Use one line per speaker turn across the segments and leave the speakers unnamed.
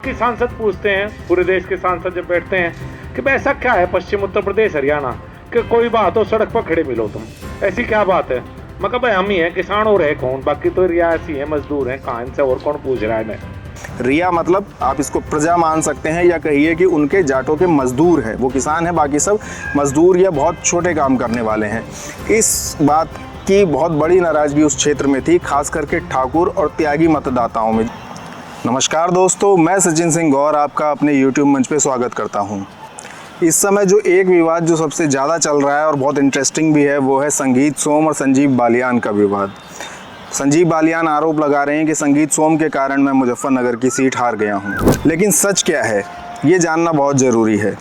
बाकी सांसद पूछते हैं, पूरे देश के सांसद जब बैठते हैं कि भाई ऐसा क्या है पश्चिम उत्तर प्रदेश हरियाणा कि कोई बात हो सड़क पर खड़े मिलो तुम, ऐसी क्या बात है। मैं कहा भाई हम ही हैं, किसान और है कौन, बाकी तो रियासी है, मजदूर हैं, कहाँ इनसे और कौन पूछ रहा है। मैं
रिया मतलब आप इसको प्रजा मान सकते हैं या कहिए कि उनके जाटों के मजदूर हैं, वो किसान हैं, बाकी सब मजदूर या बहुत छोटे काम करने वाले हैं। इस बात की बहुत बड़ी नाराज़गी उस क्षेत्र में थी, खास करके ठाकुर और त्यागी मतदाताओं में। नमस्कार दोस्तों, मैं सचिन सिंह गौर आपका अपने यूट्यूब मंच पे स्वागत करता हूं। इस समय जो एक विवाद जो सबसे ज़्यादा चल रहा है और बहुत इंटरेस्टिंग भी है, वो है संगीत सोम और संजीव बालियान का विवाद। संजीव बालियान आरोप लगा रहे हैं कि संगीत सोम के कारण मैं मुजफ्फरनगर की सीट हार गया हूं। लेकिन सच क्या है ये जानना बहुत ज़रूरी है।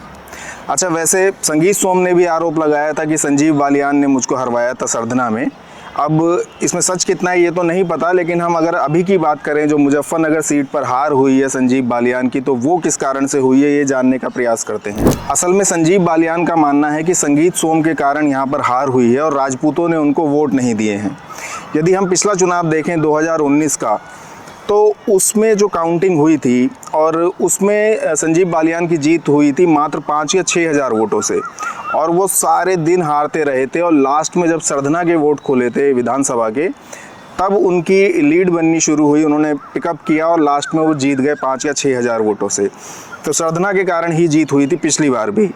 अच्छा, वैसे संगीत सोम ने भी आरोप लगाया था कि संजीव बालियान ने मुझको हरवाया था सरधना में। अब इसमें सच कितना है ये तो नहीं पता, लेकिन हम अगर अभी की बात करें जो मुजफ्फरनगर सीट पर हार हुई है संजीव बालियान की, तो वो किस कारण से हुई है ये जानने का प्रयास करते हैं। असल में संजीव बालियान का मानना है कि संगीत सोम के कारण यहाँ पर हार हुई है और राजपूतों ने उनको वोट नहीं दिए हैं। यदि हम पिछला चुनाव देखें 2019 का, तो उसमें जो काउंटिंग हुई थी और उसमें संजीव बालियान की जीत हुई थी मात्र 5 या 6 हज़ार वोटों से, और वो सारे दिन हारते रहे थे। और लास्ट में जब सरधना के वोट खोले थे विधानसभा के, तब उनकी लीड बननी शुरू हुई, उन्होंने पिकअप किया और लास्ट में वो जीत गए 5 या 6 हज़ार वोटों से। तो सरधना के कारण ही जीत हुई थी पिछली बार भी।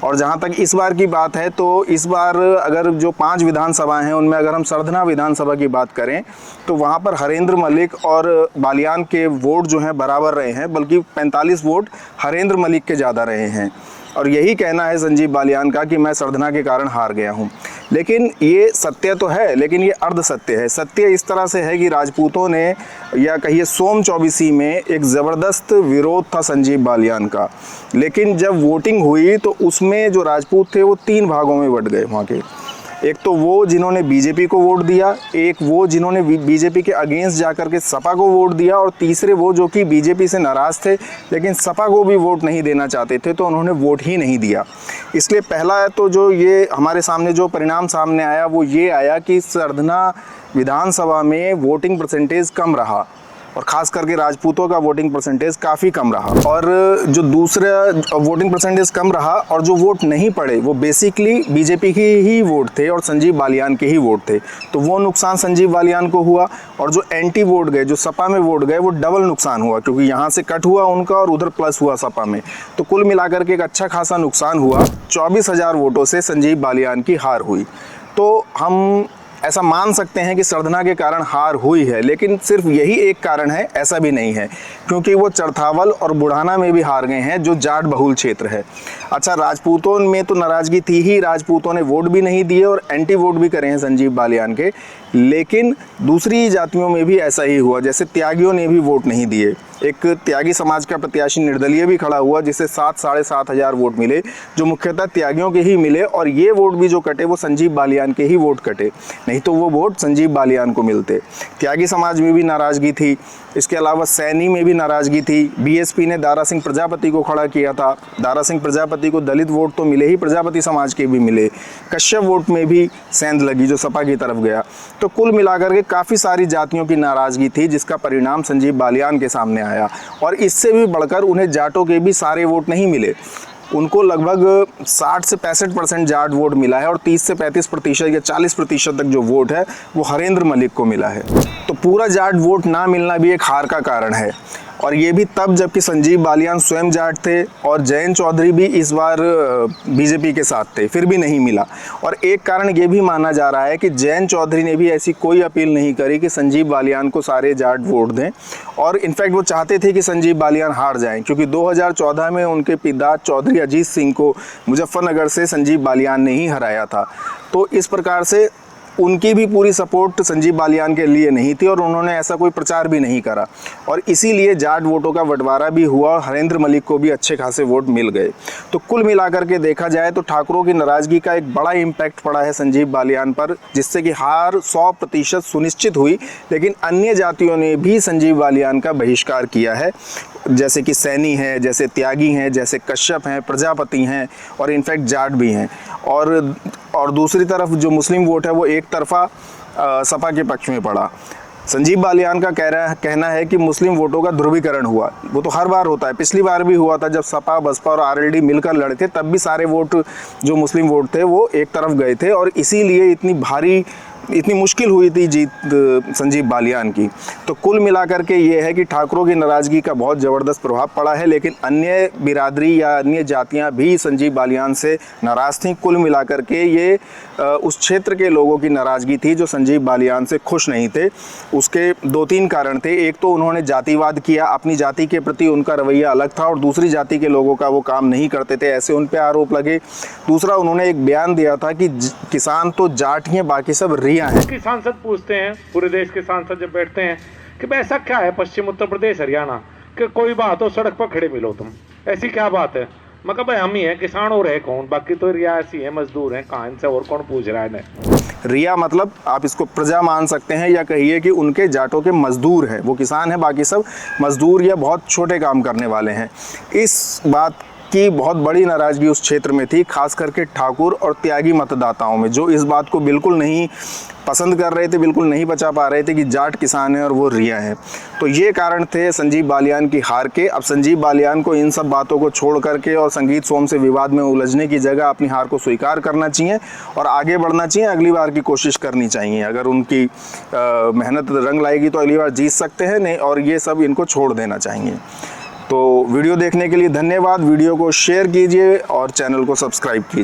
और जहाँ तक इस बार की बात है, तो इस बार अगर जो 5 विधानसभाएं हैं उनमें अगर हम सरधना विधानसभा की बात करें, तो वहाँ पर हरेंद्र मलिक और बालियान के वोट जो हैं बराबर रहे हैं, बल्कि 45 वोट हरेंद्र मलिक के ज़्यादा रहे हैं। और यही कहना है संजीव बालियान का कि मैं सरधना के कारण हार गया हूँ। लेकिन ये सत्य तो है, लेकिन ये अर्ध सत्य है। सत्य इस तरह से है कि राजपूतों ने या कहिए सोम चौबीसी में एक ज़बरदस्त विरोध था संजीव बालियान का। लेकिन जब वोटिंग हुई तो उसमें जो राजपूत थे वो 3 भागों में बट गए वहाँ के। एक तो वो जिन्होंने बीजेपी को वोट दिया, एक वो जिन्होंने बीजेपी के अगेंस्ट जाकर के सपा को वोट दिया, और तीसरे वो जो कि बीजेपी से नाराज़ थे लेकिन सपा को भी वोट नहीं देना चाहते थे, तो उन्होंने वोट ही नहीं दिया। इसलिए पहला तो जो ये हमारे सामने जो परिणाम सामने आया वो ये आया कि सरधना विधानसभा में वोटिंग परसेंटेज कम रहा, और ख़ास करके राजपूतों का वोटिंग परसेंटेज काफ़ी कम रहा। और जो दूसरा वोटिंग परसेंटेज कम रहा और जो वोट नहीं पड़े वो बेसिकली बीजेपी के ही वोट थे और संजीव बालियान के ही वोट थे, तो वो नुकसान संजीव बालियान को हुआ। और जो एंटी वोट गए, जो सपा में वोट गए, वो डबल नुकसान हुआ, क्योंकि यहाँ से कट हुआ उनका और उधर प्लस हुआ सपा में। तो कुल मिलाकर के एक अच्छा खासा नुकसान हुआ। 24,000 वोटों से संजीव बालियान की हार हुई। तो हम ऐसा मान सकते हैं कि सरधना के कारण हार हुई है, लेकिन सिर्फ यही एक कारण है ऐसा भी नहीं है, क्योंकि वो चरथावल और बुढ़ाना में भी हार गए हैं जो जाट बहुल क्षेत्र है। अच्छा, राजपूतों में तो नाराज़गी थी ही, राजपूतों ने वोट भी नहीं दिए और एंटी वोट भी करे हैं संजीव बालियान के, लेकिन दूसरी जातियों में भी ऐसा ही हुआ। जैसे त्यागियों ने भी वोट नहीं दिए। एक त्यागी समाज का प्रत्याशी निर्दलीय भी खड़ा हुआ जिसे 7-7.5 हज़ार वोट मिले, जो मुख्यतः त्यागियों के ही मिले, और ये वोट भी जो कटे वो संजीव बालियान के ही वोट कटे, नहीं तो वो वोट संजीव बालियान को मिलते। त्यागी समाज में भी नाराज़गी थी। इसके अलावा सैनी में भी नाराज़गी थी। बीएसपी ने दारा सिंह प्रजापति को खड़ा किया था। दारा सिंह प्रजापति को दलित वोट तो मिले ही, प्रजापति समाज के भी मिले। कश्यप वोट में भी सेंध लगी जो सपा की तरफ गया। तो कुल मिलाकर के काफ़ी सारी जातियों की नाराज़गी थी, जिसका परिणाम संजीव बालियान के सामने आया। और इससे भी बढ़कर उन्हें जाटों के भी सारे वोट नहीं मिले। उनको लगभग 60 से 65% जाट वोट मिला है और 30 से 35% या 40% तक जो वोट है वो हरेंद्र मलिक को मिला है। तो पूरा जाट वोट ना मिलना भी एक हार का कारण है, और ये भी तब जबकि संजीव बालियान स्वयं जाट थे और जयंत चौधरी भी इस बार बीजेपी के साथ थे, फिर भी नहीं मिला। और एक कारण ये भी माना जा रहा है कि जयंत चौधरी ने भी ऐसी कोई अपील नहीं करी कि संजीव बालियान को सारे जाट वोट दें, और इनफैक्ट वो चाहते थे कि संजीव बालियान हार जाएं, क्योंकि 2014 में उनके पिता चौधरी अजीत सिंह को मुजफ्फरनगर से संजीव बालियान ने ही हराया था। तो इस प्रकार से उनकी भी पूरी सपोर्ट संजीव बालियान के लिए नहीं थी और उन्होंने ऐसा कोई प्रचार भी नहीं करा, और इसीलिए जाट वोटों का बंटवारा भी हुआ और हरेंद्र मलिक को भी अच्छे खासे वोट मिल गए। तो कुल मिलाकर के देखा जाए तो ठाकुरों की नाराज़गी का एक बड़ा इम्पैक्ट पड़ा है संजीव बालियान पर, जिससे कि हार 100% सुनिश्चित हुई। लेकिन अन्य जातियों ने भी संजीव बालियान का बहिष्कार किया है, जैसे कि सैनी है, जैसे त्यागी हैं, जैसे कश्यप हैं, प्रजापति हैं, और इनफैक्ट जाट भी हैं। और दूसरी तरफ जो मुस्लिम वोट है वो एक तरफा सपा के पक्ष में पड़ा। संजीव बालियान का कहना है कि मुस्लिम वोटों का ध्रुवीकरण हुआ। वो तो हर बार होता है, पिछली बार भी हुआ था जब सपा बसपा और आरएलडी मिलकर लड़े थे, तब भी सारे वोट जो मुस्लिम वोट थे वो एक तरफ गए थे और इसीलिए इतनी मुश्किल हुई थी जीत संजीव बालियान की। तो कुल मिलाकर के ये है कि ठाकुरों की नाराज़गी का बहुत ज़बरदस्त प्रभाव पड़ा है, लेकिन अन्य बिरादरी या अन्य जातियां भी संजीव बालियान से नाराज़ थीं। कुल मिलाकर के ये उस क्षेत्र के लोगों की नाराज़गी थी जो संजीव बालियान से खुश नहीं थे। उसके 2-3 कारण थे। एक तो उन्होंने जातिवाद किया, अपनी जाति के प्रति उनका रवैया अलग था और दूसरी जाति के लोगों का वो काम नहीं करते थे, ऐसे उन पर आरोप लगे। दूसरा, उन्होंने एक बयान दिया था कि किसान तो जाट ही हैं, बाकी सब रिया हैं।
कि सांसद पूछते हैं, पूरे देश के सांसद जब बैठते हैं कि भाई ऐसा क्या है पश्चिम उत्तर प्रदेश हरियाणा कि कोई बात हो सड़क पर खड़े मिलो तुम, ऐसी क्या बात है? मैं कहा भाई हम ही हैं, किसान और है कौन, बाकी तो रियासी है, मजदूर हैं, कहाँ इनसे और कौन पूछ रहा है इन्हें?
रिया मतलब आप इसको प्रजा मान सकते हैं या कहिए कि उनके जाटों के मजदूर हैं। वो किसान हैं, बाकी सब मजदूर या बहुत छोटे काम करने वाले हैं। इस बात की बहुत बड़ी नाराज़गी उस क्षेत्र में थी, खास करके ठाकुर और त्यागी मतदाताओं में, जो इस बात को बिल्कुल नहीं पसंद कर रहे थे, बिल्कुल नहीं बचा पा रहे थे कि जाट किसान हैं और वो रिया हैं। तो ये कारण थे संजीव बालियान की हार के। अब संजीव बालियान को इन सब बातों को छोड़ करके और संगीत सोम से विवाद में उलझने की जगह अपनी हार को स्वीकार करना चाहिए और आगे बढ़ना चाहिए। अगली बार की कोशिश करनी चाहिए। अगर उनकी मेहनत रंग लाएगी तो अगली बार जीत सकते हैं, नहीं और ये सब इनको छोड़ देना चाहिए। तो वीडियो देखने के लिए धन्यवाद। वीडियो को शेयर कीजिए और चैनल को सब्सक्राइब कीजिए।